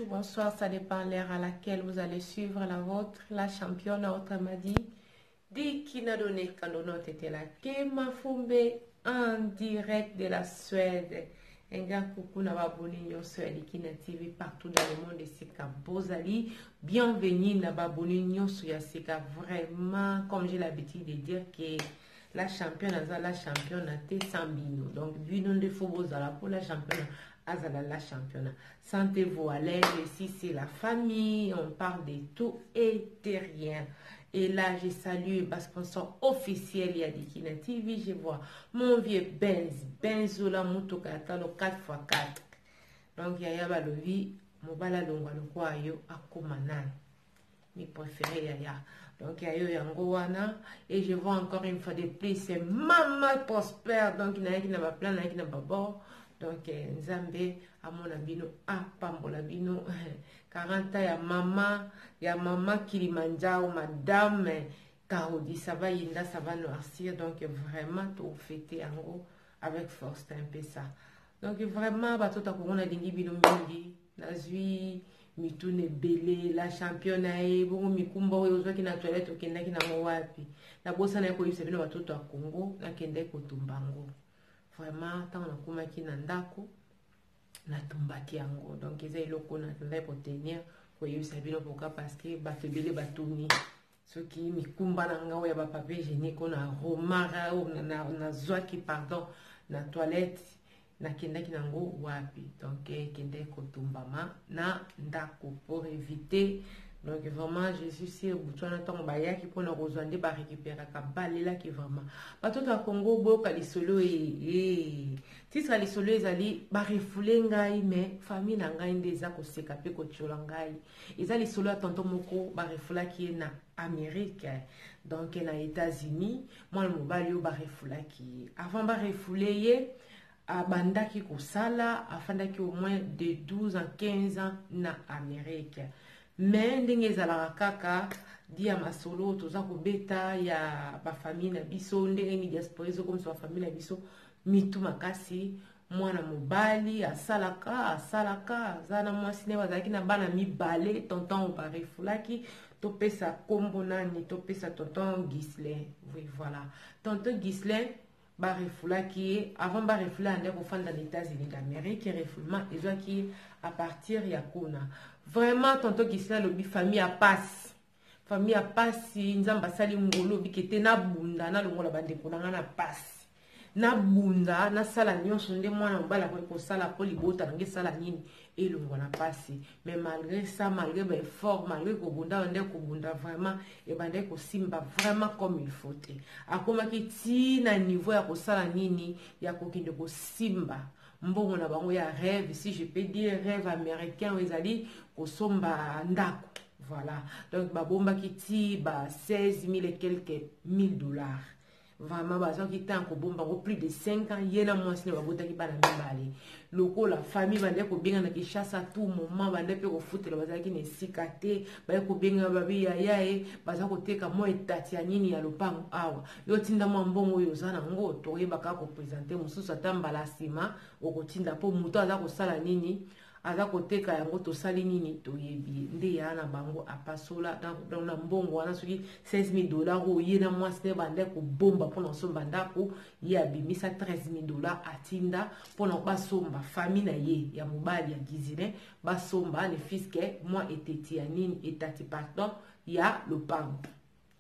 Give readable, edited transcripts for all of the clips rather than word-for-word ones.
Bonsoir, ça dépend l'heure à laquelle vous allez suivre la vôtre. La championne, autrement dit qui n'a donné quand on était là. Kema Fumbe en direct de la Suède. Un grand coucou n'a pas bonné en Suède qui n'a TV partout dans le monde. C'est Bozali. Bienvenue n'a pas bonné en Suède. C'est vraiment, comme j'ai l'habitude de dire, que la championne a été sans bino. Donc, bino de faux bozala pour la championne. Azala la championne. Sentez-vous à l'aise. Ici, c'est la famille. On parle de tout et de rien. Et là, je salue ma sponsor officiel Yadikina TV. Je vois mon vieux Benzola Mutokata, le 4x4. Donc, il y a le vie. Mobala longwa le kwa yo akumanan. Mes préférés yaya. Donc, il y a yo yangowana. Et je vois encore une fois de plus, c'est Maman Prospère. Donc, il y en a qui n'a pas plein, il y en a qui n'a pas bon. Donc, Nzambe, à mon abino, Pambolabino, 40 ans, il y a maman Kilimanjaro, madame, Karodi, ça va noircir. Donc, vraiment, tout fêter en gros, avec force, c'est un peu ça. Donc, vraiment, tout à coup, on a dit bino mingi, la zui, mitune belé, la championne, bon, mikumbo, aux qui n'a toilette, au kenda qui n'a wapi. La bossa n'a pas eu, c'est bien, tout à Congo, la kende kotumbango. Vraiment, tant on a kumaki nandako na tumbaki yango. Donc, ils ont loko na tanda pour tenir pour y sabino pourquoi parce que batebele batuni ceux qui mi kumba nanga ou ya ba papier hygiénique on a romara ou na zwaki pardon na toilette na kendaki nango wapi. Donc, kende kotumbama na ndako pour éviter. Donc vraiment, je suis sûr que Baya qui pour nous rejoindre, va récupérer là qui vraiment. Pas tout à Congo, beaucoup les solo et si ça les solo ils allaient refoulé ngai mais famille nangai des ako sekape ko cholangai. Ils allaient solo à tonton moko refoula qui est na Amérique. Donc na États-Unis, moi le mobile yo refoula qui avant refoulé à banda qui ko sala afin d'aki au moins de 12 à 15 ans na Amérique. Mais ndenge ezalaka kaka dia masolo toza kobeta ya ba famille na biso ndenge ni diaspora zo comme so famille na biso mitu makasi mwana mobali asalaka zana mwasi ne bazaki na bana mibale tonton ba refulaki topesa kombo nani topesa tonton Gislin. Oui voilà tonton Gislin ba refulaki avant ba refula ande ko fanda les États-Unis d'Amérique refoulement ezaki à partir ya kuna. Vraiment, tonton Gislin lobi famille à passe. Famille à passe, nzamba sali ngolo bikete na bunda na longola bande konanga na passe. Na bunda na sala nyonso nde mwana mbala ko sala ko libota nge sala nini et longola passe. Mais malgré ça, malgré ben fort, malgré ko bunda onde ko bunda vraiment et bande ko simba vraiment comme il faut. Akoma ki ti na niveau ya ko sala nini ya ko kinde ko simba. Mbongo na bango ya rêve, si je peux dire rêve américain, ils allaient au somba ndako. Voilà. Donc, babomba qui ti, 16 000 et quelques $1000. Vraiment, bazo qui tant ko bomba plus de 5 ans, yena moi sine babota qui bana mibale. Loko la famille bande ko benga na ki chasse à tout moment, bande pe ko foot le bazaki ne sikate, ba ko benga babi ya yae, baza ko teka mo etati ya nini ya lopango awa. Yo tinda mo mbongo yo zana ngo to yeba ka ko présenter mususu atambala sima, o ko tinda po muto aza ko sala nini aza koteka yango tosali nini toyebi nde ya na bango apasola na mbongo wana soki 16 000 $ oye na mwasi ne bande kobomba mpona kosomba ndako ye abimisa 13 000 $ atinda mpona basomba famille na ye ya mobali ya gizine basomba ne fiske mwa eteti ya nini etati pardon ya lopango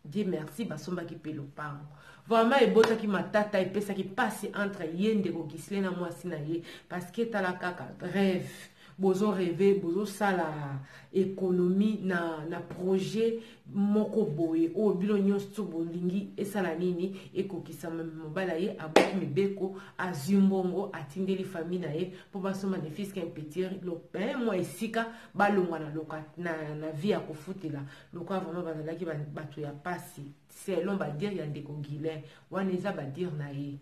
Dieu merci basombaki pe lopango vraiment ebotaki matata epesaki pasi entre ye ndeko Gisele na mwasi na ye parce que tala kaka rêve bozo rêver bozo sala économie na projet moko boye o bilo nyonso bolingi esala nini ekokisa mobala ye aboki mibeko azimbongo atindeli famille na ye po basoma ne fils qu'un petit moi esika balongwa na loka na vie ya kofutela loka vraiment bazalaki bato ya pasi selon ba dire ya ndeko Guilain wana eza ba dire na ye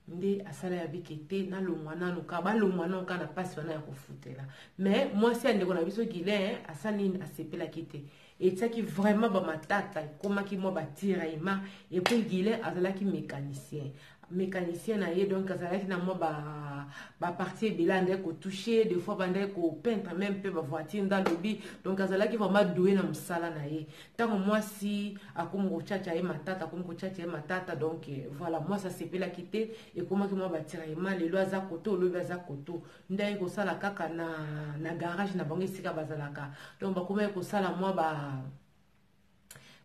nde asala ya bikete na longwana nuka ba longwana nuka na pasi wana ya kofutela mais moi si ndeko na biso Guilain asali asepela kite etiaki vraiment ba matata komaki mo batira ima et puis Guilain azalaki mécanicien na ye donc azalaki na mo ba partie belande ko toucher des fois bande ko peindre même peu ba voiture dans lobby donc azalaki vraiment doué na msala na ye tango moi si akomo chacha ye matata akomo chacha ye matata donc voilà moi ça sepela kite et comment que moi batira ima le loza koto le loza koto ndai ko sala kaka na garage na bango sika bazalaka donc bakoma ko sala moi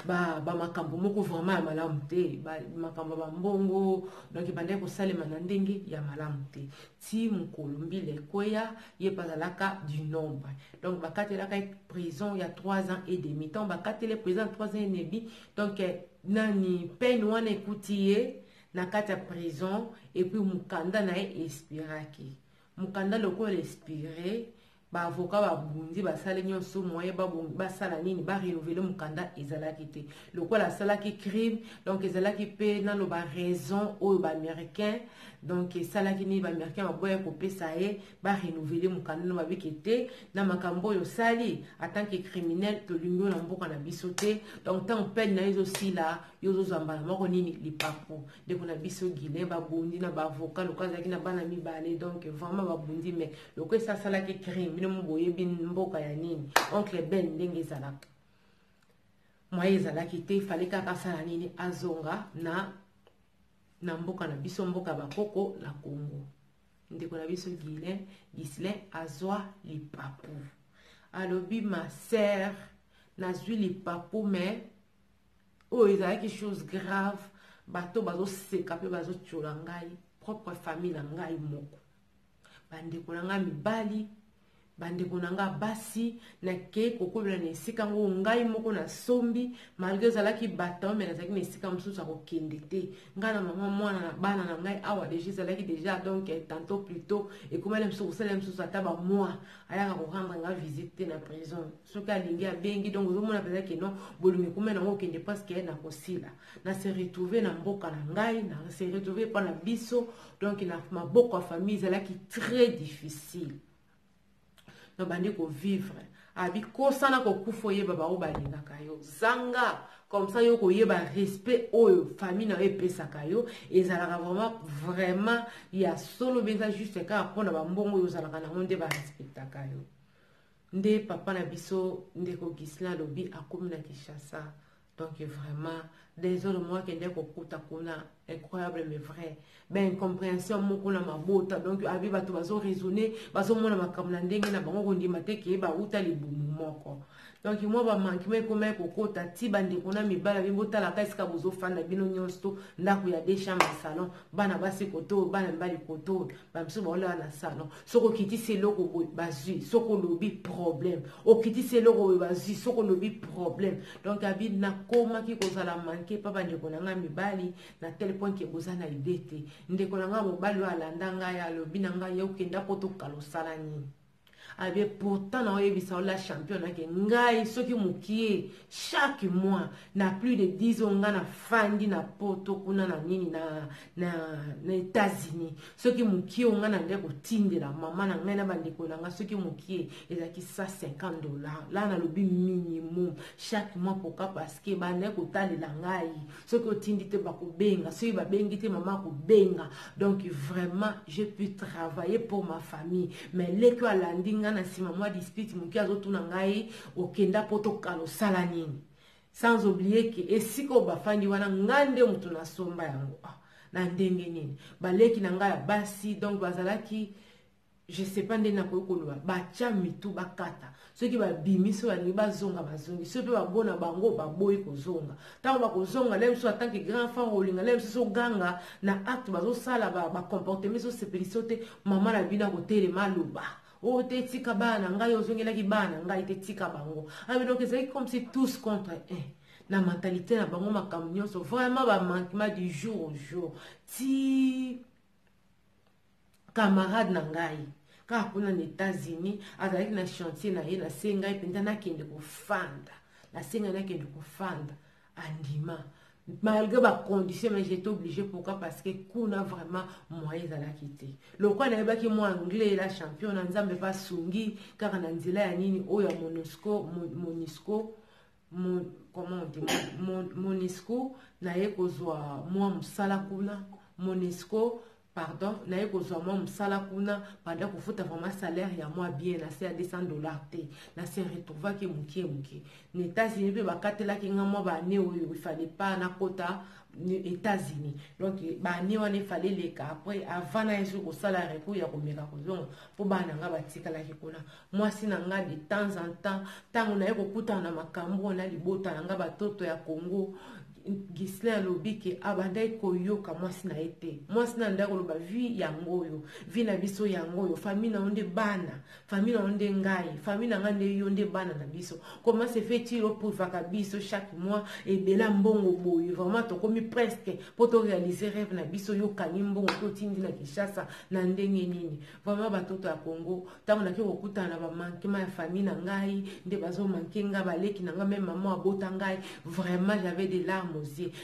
makambo moko vraiment ya malamu te makambo ba mbongo donc bande ko salema na ndenge ya malamu te ti mukolo mbile koya ye bazalaka du nombre donc bakatelaka prison ya 3 ans et demi donc bakatele prison 3 ans et demi donc nani peine wana ekuti na kati ya prison et puis mukanda na ye expiraki mukanda loko expiré ba avocat ba bundi ba sala nyonso moye ba sala nini ba renouveler mukanda ezalaki te lokola salaki crime donc ezalaki pe na lo ba raison o ba américain donc salaki ni ba américain ba boya ko pesa ye ba renouveler mukanda no ba bikete na makambo yo sali en tant que criminel to lingo na mboka na biso te donc tant peine na izo sila yozo zambala moko nini lipapo de ko na biso Guilain ba bundi na ba avocat lokola zaki na bana mibale donc vraiment ba bundi mais lokola ça salaki crime bino mboye bin mboka ya nini oncle Ben ndenge ezalaka moye ezalaki te fallait kaka sala nini azonga na mboka na biso mboka bakoko na Congo ndeko na biso Gisele azwa lipapu alobi ma sœur nazwi lipapu mais ezalaki chose grave bato bazoseka pe bazotiola ngai propre famille na ngai moko bandeko na ngai mibali bandeko na nga basi na ke kokobela na esika ngo ngai moko na sombi malgré zalaki baton mais nazaki na esika mosusu akokende te ngai na mama mwana na bana na ngai awa déjà zalaki déjà donc tantôt plus tôt ekomela mosusu kosala mosusu ata ba mois ayaka korendre nga visite na prison soki alingi abengi donc ozomona mpenza ke non bolingi ekomela nango okende parceke na kosila na se retrouver na mboka na ngai na se retrouver mpa na biso donc na maboko ya famille ezalaki très difficile no bandi ko vivre abi kosana ko kufo yeba ba obalingaka yo zanga comme ça yo ko yeba respect oyo famille na epesaka yo ezalaka vraiment ya solo beza juste ka pona ba mbongo yo zalaka na monde ba respectaka yo nde papa na biso ndeko Gisele lobi akomi na Kinshasa donc vraiment désolé moi qui ndeko kuta kuna incroyable mais vrai ben compréhension moko na mabota donc abi bato bazo raisonner bazo mona makambo na ndenge na bango kondima te ke ba uta libumu moko donc moi ba manki me koma kokota ti bande kona mibala bibota la kaisika bozo fanda bino nyonso ndako ya des chambres salon bana basi koto bana mbali koto ba mso bola na salon soko kiti se loko boy bazui soko lobi problème o kiti se loko boy bazui soko lobi problème donc abi na koma ki kozala manke papa ndeko na nga mibali na tel point ke bozana idete ndeko na nga mobali alanda nga ya lobi na nga yo kenda poto kalosala nini avait pourtant na oyebisa la champion na ke ngai soki mukie chaque mois na plus de 10 ans nga na fandi na poto kuna na nini na États-Unis soki mukie nga na ndeko tindela mama na ngai na bandeko na nga soki mukie ezaki $150 là na lobi minimum chaque mois pourquoi parce que bande ko talela ngai soki otindi te bakobenga soki babengi te mama ko benga donc vraiment j'ai pu travailler pour ma famille mais leko alandinga nga na sima moi dispute muki azotuna ngai okenda poto kalo sala nini. Sans oublier que esiko bafandi wana ngande mutu na somba yango na ndenge nini baleki na ngai basi donc bazalaki je sais pas ndena ko koloba bacha mitu bakata ceux qui ba bimiso bani bazonga bazongi ceux pe babona bango baboyi kozonga tango bakozonga lem so tant que grand frère olinga lem so ganga na acte bazo sala ba comportement so sepelisote mama na bina ko tele maluba o te tika bana ngai ozongela ki bana ngai te tika bango donc c'est comme si tous contre un. La mentalité na bango makambo nyonso vraiment ba manquement du jour au jour ti camarade na ngai ka kuna na États-Unis azalaki na chantier na ye na senga ipenda na kende kufanda na senga na kende kufanda andima malgré ba conditions mais j'étais obligé pourquoi parce que kuna vraiment moyen za la quitter le quoi na baki mo anglais la champion na nzambe pas sungi car na nzela ya nini oyo Monisco comment on dit Monisco na ye kozwa moi musala kuna Monisco pardon na ye kozwa moi musala kuna pendant ko futa vraiment salaire ya moi bien na c'est à $200 te na se retrouva ki mukie na États-Unis pe bakatela ki ngamo ba ne oyo il fallait pas na kota États-Unis donc ba ne wana il fallait les cas après avant na yesu ko salaire ko ya ko meka ko zonga po bana nga batikala ki kuna moi sina nga de temps en temps tango na ye ko kuta na makambo na libota nga batoto ya Congo Gislain lobi ke abandai koyoka mwasi na ete mwasi na ndako loba vi yango yo vi na biso yango yo famille na onde bana famille na onde ngai famille na ngande yonde bana na biso comment se fait-il pour vaka biso chaque mois et bela mbongo boy vraiment to komi presque pour to réaliser rêve na biso yo kani mbongo to tindi na Kinshasa na ndenge nini vraiment batoto ya Congo tango na kiko kutana ba manquement ya famille na ngai nde bazo manquinga baleki na ngai même maman abota ngai vraiment j'avais des larmes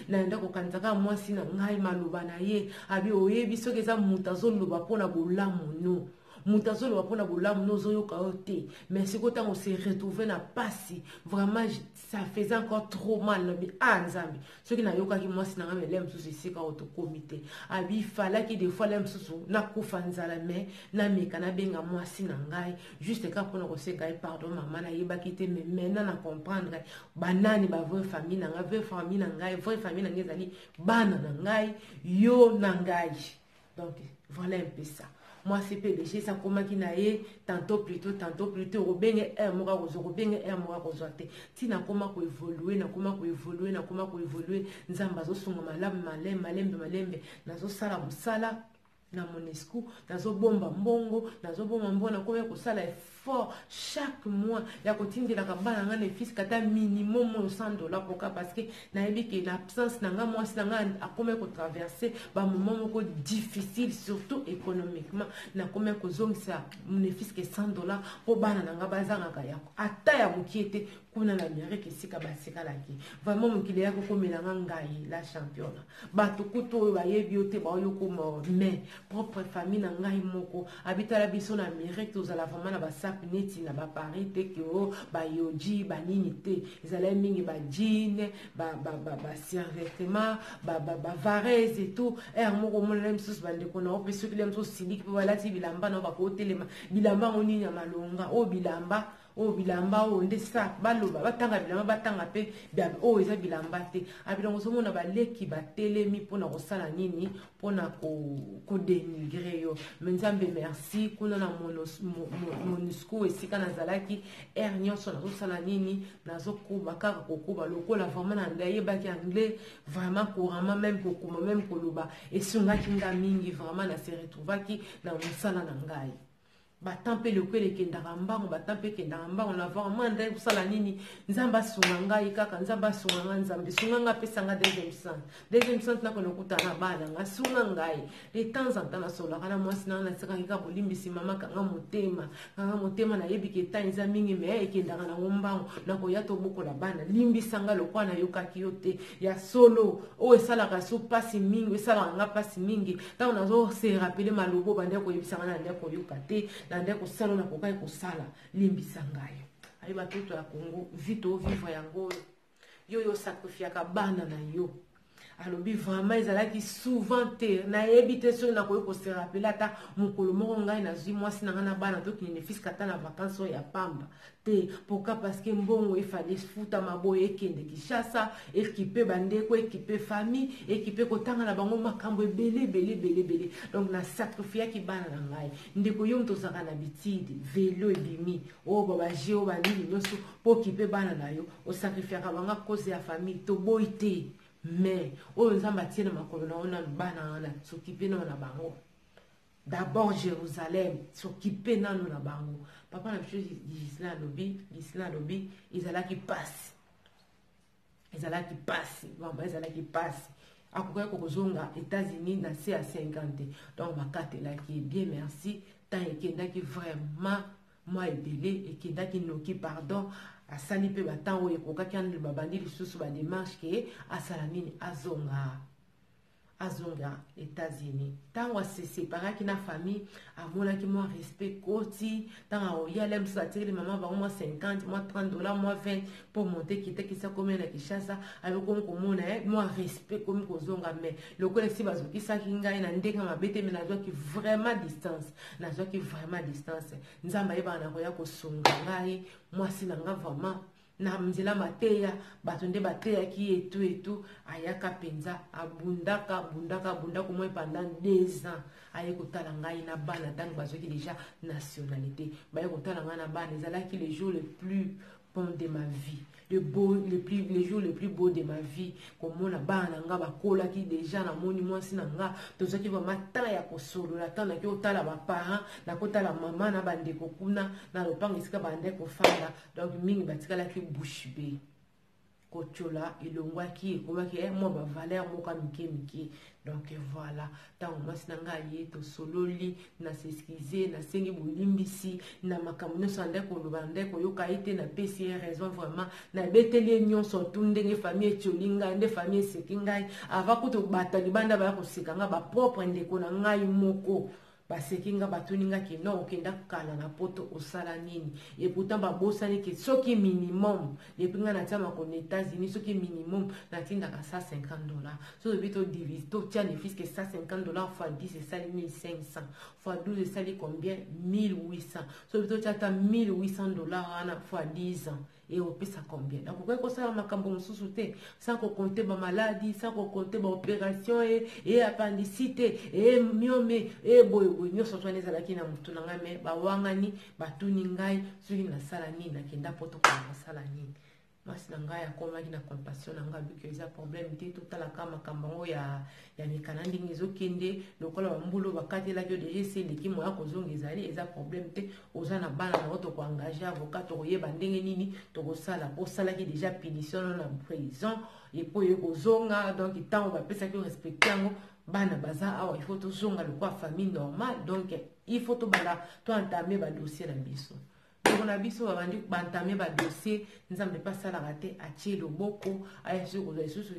na ndako kanzaka mwasi na ngai maluba na ye abi oyebi soki eza mutu azoloba mpona bolamu no mutu azoloba mpona bolamu no ozoyoka yo te mais siko ntango se retrouve na pasi vraiment ça faisait encore trop mal nabi nzambe soki nayokaki mwasi na ngai me le mosusu esika oyo tokomi te abi falaki des fois le mosusu nakufa nzala me nameka nabenga mwasi na ngai juste ka mpona kosenga ye pardon mama nayebaki te mais maintenant na comprendre banani bavrai famille na ngai vraie famille na ngai vraie famille na ngai ezali bana na ngai yo na ngai donc voilà un peu ça. Moi, c'est PDG, ça commence qui naïe, tantôt plus tôt, Robeng un mois, Robeng un mois, Rosote. Si na comment ko évoluer, na comment ko évoluer, Nzambazo songa malembe, nazo sala musala, na Monisco, nazo bomba mbongo, na comment ko sala fort chaque mois ya kotindi la kabana nga ne fils kata minimum $100 pourquoi parce que na ebi que l'absence na nga moi na nga a comment ko traverser ba moment moko difficile surtout économiquement na comment ko zongisa mon fils que $100 po bana na nga bazanga kaya ata ya mukiete kuna na Amérique sika basika laki vraiment mukile ya ko melanga ngai la championne batu kuto ba yebi ote ba yoko mais propre famille na ngai moko habita la biso na Amérique tozala vraiment na basa neti na ba Paris te ke o ba yoji ba nini te ezala mingi ba jean ba survêtement ba varese et tout moko mo le msusu bande ko na opeso ki le msusu siliki wala ti bilamba na ba ko telema bilamba ngoni ya malonga o bilamba o nde sa baloba batanga bilamba batanga pe o eza bilamba te abilongo so mona baleki batelemi pona kosala nini pona ko dénigrer yo nzambe merci kuna na Monisco esika nazalaki nyonso nazosala nini nazokuba kaka kokuba lokola vraiment na ndaye baki anglais vraiment couramment même kokuma même koloba esungaki nga mingi vraiment na se retrouvaki na mosala na ngai batampe le kwele kendaka mbango batampe kendaka mbango na vraiment ndaye kusala nini nzamba sunga ngai kaka nzamba sunga nga nzambe sunga nga pesa nga deuxième sens na kono kutana bana nga sunga ngai de temps en temps na sola kana mwasi na seka kika bolimbisi mama kanga motema na yebi ke tanza mingi me ekendaka na ngombango na ko yato bokola bana limbisa nga lokwa na yokaki yote ya solo o esala ka so pasi mingi esala nga pasi mingi ta on azo se rappeler malubo bande ko yebisa nga na ko yokate nande kosala na kokai kosala limbisa ngai ayi batoto ya Congo vito vivre yango yo sacrifiaka bana na yo alobi vraiment ezalaki souvent te nayebi te soki nakoki kose rappele ata mokolo moko ngai nazwi mwasi na ngai na bana tokende fiske ata na vacances oyo ya pamba te. Pourquoi? Parce que mbongo efale futama boye ekende Kinshasa, équipe bandeko, équipe famille, équipe kotanga na bango makambo ebele. Donc na sacrifiaki bana na ngai ndeko yo moto ozalaka na bitide velo ebimi oyo babaje oyo banini nyonso mpo okipe bana na yo osacrifiaka banga cause ya famille toboyi te. Mais oyo nzambe atie na makolo na yo nanu bana wana sokipe nano na bango. D'abord Jérusalem sokipe nano na bango. Papa na biso Gisela lobi ezalaki pasi akokoki kokozonga États-Unis na se ya 50. Donc bakatelaki bien merci tant ekendaki vraiment moi ebele ekendaki noki pardon asali mpe batango oyo ekokaki anele babandi lisusu badémarche ke asala nini azonga États-Unis. Tango aseseparaki na famille amonaki mwa respect koti tango aoyala mosusu atikeli mama bango mwa 50 mwa 30 dollars mwa 20 pour monter kitakisa komi na Kinshasa alokomi komona mwa respect komi kozonga. Mais lokola esi bazokisaki ngai na ndenge mabe te me nazwaki vraiment distance nzambe ayebaka na koya kosunga ngai mwasi na nga vraiment na mzela mateya bato nde bateyaki etu ayaka penza abundaka mwe pendant 2 ans aye kotala ngai na bana ntango bazwaki déjà nationalité baye kotala ngai na bana ezalaki le jour le plus bon de ma vie, le jour le plus beau de ma vie. Comme on a bana nga bakola ki déjà na moni mwasi na nga to soki vraiment temps ya kosolo la temps na ki otala ba parents na kotala maman na bandeko kuna na lopango esika bandeko fanda donc mingi batikala ki bouche bée kochola ilongwaki ekomaki mwa bavaleur moka mike. Donc voilà, tango mwasi na nga ye tosololi na s'excuser na sengi bolimbisi na makambo nyonso andeko loba ndeko yoka ete na pesi raison vraiment na beteli nyonso tu ndenge famille etioli ngai nde famille eseki ngai ava kutu bato libanda baya koseka nga bapropre ndeko na ngai moko baseki nga batuni nga ke non okenda kala na poto osala nini et pourtant babosani ke soki minimum depuis nga natia makolo États-Unis soki minimum natindaka $150 so debi to divise to tia ne fiske $150 fois 10 esali 1500 fois 12 esali combien 1800 so debi to tia ta $1800 wana fois 10 ans et opesa combien. Donc pourquoi qu'on ça makambo mosusu te sans qu'on compte ba maladie sans qu'on compte ba opération et appendicite et myome et boy nyoso twana ezalaki na mutu na ngame ba wangani batuni ngai soki na sala nini na kenda poto ko na sala nini masi na ngai akomaki na compassion na ngai biko eza problème te totala kama makambo ya mikana ndingi ezokende lokola bambulo bakatelaki déjà eseleki moya kozonga ezali eza problème te oza na bana na oto koengage avocat tokoyeba ndenge nini tokosala osalaki déjà punition na prison epo ye kozonga donc ntango bapesaki respecte yango bana baza awa il faut tozonga lokwa famille normale donc il faut tobala toentame badossier na biso on a biso babandi bantame ba dossier nzambe pasalaka te atie loboko aya soki kozwa lisusu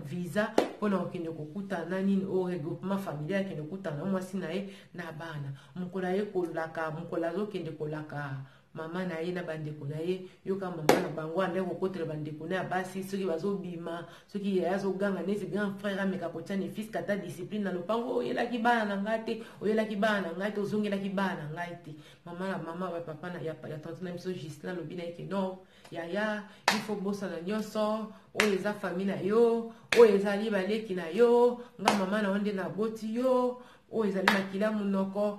visa mpona kokende kokutana nini o regroupement familial akende kokutana mwasi na ye na bana mokolo aye kolaka mokolo azokende kolaka mama na ye na bandeko na ye yoka mama na bango ande kokotela bandeko na ya basi soki bazobima soki ye azoganga neti grand frère ameka kotia ne fils kata discipline na lopango oyelaki bana na ngai te oyelaki bana na ngai te ozongelaki bana na ngai te mama na mama ba papa na ya tante na biso Gisela lobi na ye ke non yaya il faut bosana nyonso oyo eza famille na yo oyo ezali baleki na yo nga mama na onde na boti yo oyo ezali makila munoko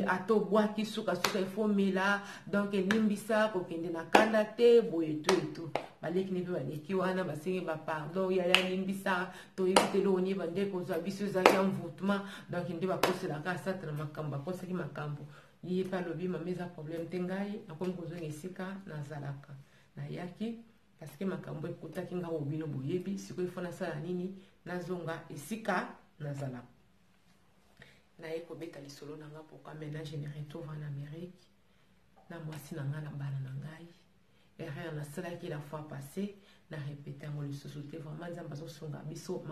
atobwaki suka efomela donc elimbisa kokende na kanda te boye to baleki ne mpe baleki wana basengi bapardon yaya limbisa toyebi te eloko nie bande kozwa biso ezalaki envoûtement donc nde bakoselaka asata na makambo bakosaki makambo ye mpe alobi mama eza problème te ngai nakomi kozonga esika nazalaka nayaki parceke makambo ekutaki nga obino boyebi sikoyo ifo nasala nini nazonga esika nazalaka naye kobeta lisolo na nga pourquoi maintenant je me retrouve en Amérique na mwasi na nga na bana na ngai erreur nasalaki la fois passée na répété yango lisusu te vraiment nzambe azosunga biso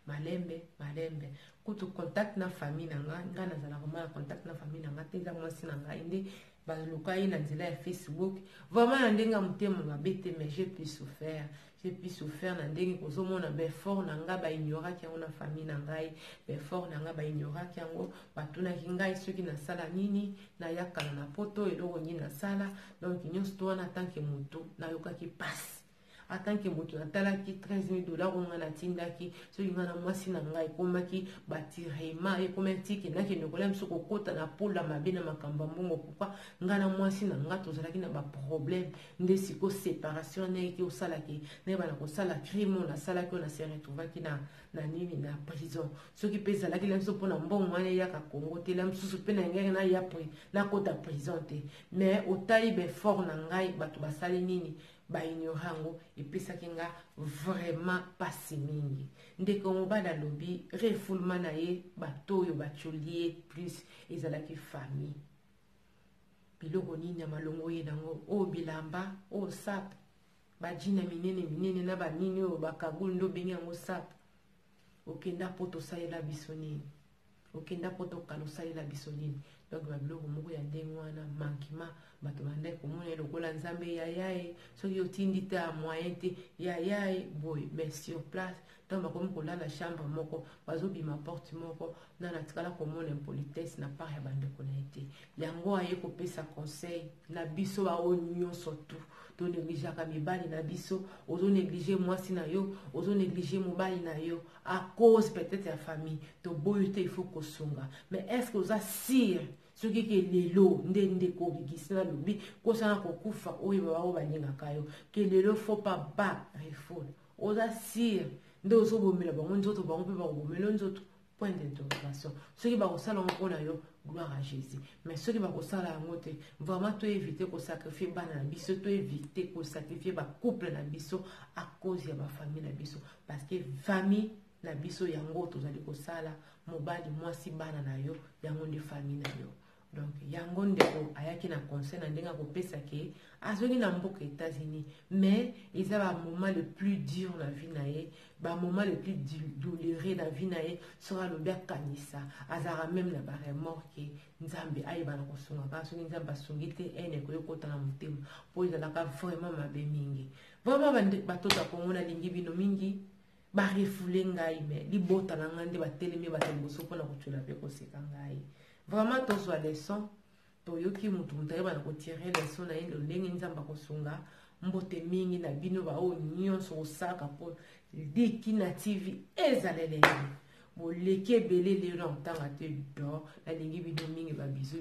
malembe kutu contact na famille na nga nazala vraiment na contact na famille na nga te eza mwasi na ngai nde baluka ye na nzela ya Facebook vraiment na ndenge ya motema mabe te mais j'ai plus souffert j'ai pu souffrir na ndenge kozomona befort na nga baignoraki yango na famille na ngai befort na nga baignoraki yango batunaki ngai soki nasala nini nayakana na poto eloko nini nasala donc nyonso to wana atanke motu nayokaki pasi atanke motu natalaki 13 000 $ onga natindaki soki nga na mwasi na ngai ekomaki batirema ekomaki ekendaki nekola mosu kokota na pola mabe na makambo mbongo pourkui nga na mwasi na nga tozalaki na baproblème nde siko séparation nayeki osalaki nayebana kosala crime oyo nasalaki oyo nase retrouvaki na nini na prison soki mpe ezalaki la mosusu mpona mbongo wana eyaka kongo te la mosusu mpe na ngenge naya nakota prison te mais otali befort na ngai bato basali nini baignore yango epesaki nga vraiment pasi mingi ndeko mobali alobi refoulement na ye bato oyo batioli ye plus ezalaki famille biloko nini ya malongo ye nango oyo bilamba oyo sape bajina minene na banini oyo bakagulu ndo obengi yango sape okenda po tosalela biso nini okenda po tokala osalela biso nini donc babiloko moko ya ndenge wana mankima bato bandai komona lokola nzambe yayaye soki otindi te ya moyen te yayaye boye mais sur place donc bakomi kolala chambre moko bazobima porte moko nana tikala komona impolitesse na part ya bandeko na ye te yango aye kopesa conseil na biso bao nyonso tu to négligeaka mibali na biso ozo néglige mwasi na yo ozo néglige mobali na yo à cause peut-être ya famille to boyo te il faut kosunga mais est-ce que oza sire soki ke lelo nde kobikisi na lobi kosana kokufa oyo bao balingaka yo ke lelo faut pas ba refol oza sire nde ozobomela bango nzoto bango mpe bakobomela nzoto point d'interrogation soki bakosala yango mpona yo gloire à Jésus mais soki bakosala yango te vraiment to éviter kosacrifier bana na biso to éviter kosacrifier bacouple na biso à cause ya bafamille na biso parce que famille na biso yango tozali kosala mobali mwasi bana na yo yango nde famille na yo donc yango ndeko ayaki na conseil na ndenge akopesa ke azongi na mboka États-Unis mais eza ba moment le plus dur na vie na ye ba moment le plus douloureux na vie na ye sera lobi akanisa azara même na ba remords ke nzambe ayeba na kosunga ka soki nzambe asungi te ene koyokota na motema po ezalaka vraiment mabe mingi vraiment batoto akongo na lingi bino mingi barefule ngai me libota na ngai nde batelemi bato liboso mpona kotiola mpe koseka ngai vraiment tozwa leson toyoki mutu ayeba na kotire leson na ye ndenge nzambe akosunga mbote mingi na bino baoyo nyonso osaka mpo diki na tv ezalele boleki ebele lelo na kotanga te do nalingi bino mingi babizo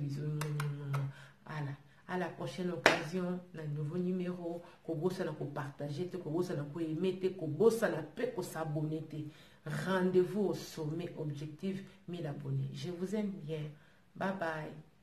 ala à la prochaine occasion, un nouveau numéro, kobosa na ko partager, kobosa na ko aimer, kobosa na pe ko s'abonner. Rendez-vous au sommet objectif 1000 abonnés. Je vous aime bien. Bye bye.